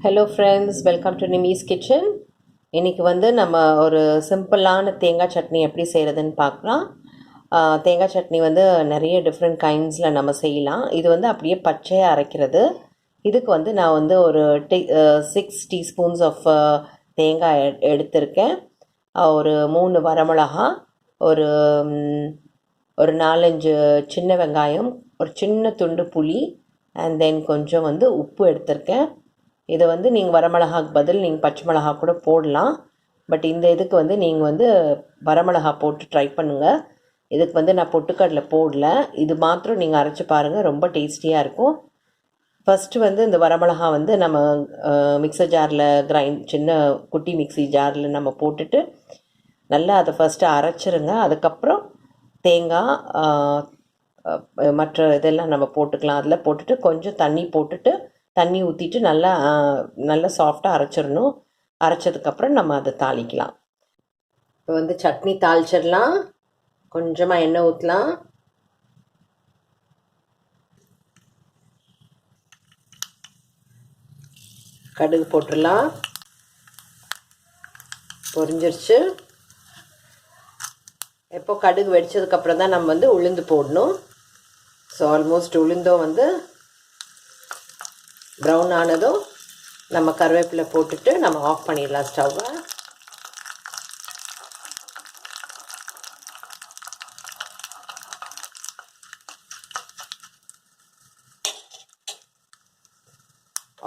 Hello friends, welcome to Nimi's Kitchen. இன்னைக்கு வந்து நம்ம ஒரு சிம்பிளான தேங்காய் சட்னி எப்படி செய்கிறதுன்னு பார்க்கலாம். தேங்காய் சட்னி வந்து நிறைய டிஃப்ரெண்ட் கைண்ட்ஸில் நம்ம செய்யலாம். இது வந்து அப்படியே பச்சையாக அரைக்கிறது. இதுக்கு வந்து நான் வந்து ஒரு 6 டீஸ்பூன்ஸ் ஆஃப் தேங்காய் எடுத்திருக்கேன். ஒரு 3 வரமிளகா, ஒரு 4-5 சின்ன வெங்காயம், ஒரு சின்ன துண்டு புளி, அண்ட் தென் கொஞ்சம் வந்து உப்பு எடுத்திருக்கேன். இதை வந்து நீங்கள் வரமிளகாக்கு பதில் நீங்கள் பச்சை மிளகா கூட போடலாம். பட் இந்த இதுக்கு வந்து நீங்கள் வந்து வரமிளகா போட்டு ட்ரை பண்ணுங்கள். இதுக்கு வந்து நான் பொட்டுக்கடலை போடல. இது மாத்திரம் நீங்கள் அரைச்சி பாருங்கள், ரொம்ப டேஸ்டியாக இருக்கும். ஃபஸ்ட்டு வந்து இந்த வரமிளகா வந்து நம்ம மிக்சர் ஜாரில் சின்ன குட்டி மிக்சி ஜாரில் நம்ம போட்டுட்டு நல்லா அதை ஃபஸ்ட்டு அரைச்சிருங்க. அதுக்கப்புறம் தேங்காய் மற்ற இதெல்லாம் நம்ம போட்டுக்கலாம். அதில் போட்டுட்டு கொஞ்சம் தண்ணி ஊற்றிட்டு நல்லா சாஃப்டாக அரைச்சிடணும். அரைச்சதுக்கப்புறம் நம்ம அதை தாளிக்கலாம். இப்போ வந்து சட்னி தாளிச்சிடலாம். கொஞ்சமாக எண்ணெய் ஊற்றலாம். கடுகு போட்டுடலாம். பொரிஞ்சிருச்சு. எப்போ கடுகு வெடிச்சதுக்கப்புறம் தான் நம்ம வந்து உளுந்து போடணும். ஸோ ஆல்மோஸ்ட் உளுந்தும் வந்து ப்ரௌன் ஆனதும் நம்ம கருவேப்பிலை போட்டுட்டு நம்ம ஆஃப் பண்ணிடலாம் ஸ்டவ்வை.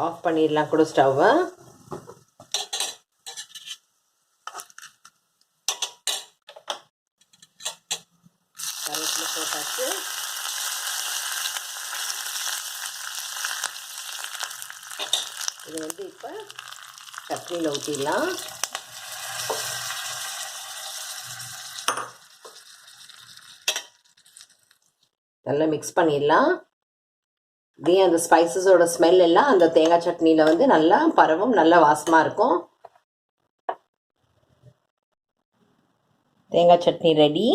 ஆஃப் பண்ணிடலாம் கூட ஸ்டவ்வை. கருவேப்பிலை போட்டாச்சு. இது வந்து இப்போ சட்னியில் ஊற்றிடலாம். நல்லா மிக்ஸ் பண்ணிடலாம். இதே அந்த ஸ்பைசஸோட ஸ்மெல் எல்லாம் அந்த தேங்காய் சட்னியில் வந்து நல்லா பரவும், நல்லா வாசமாக இருக்கும். தேங்காய் சட்னி ரெடி.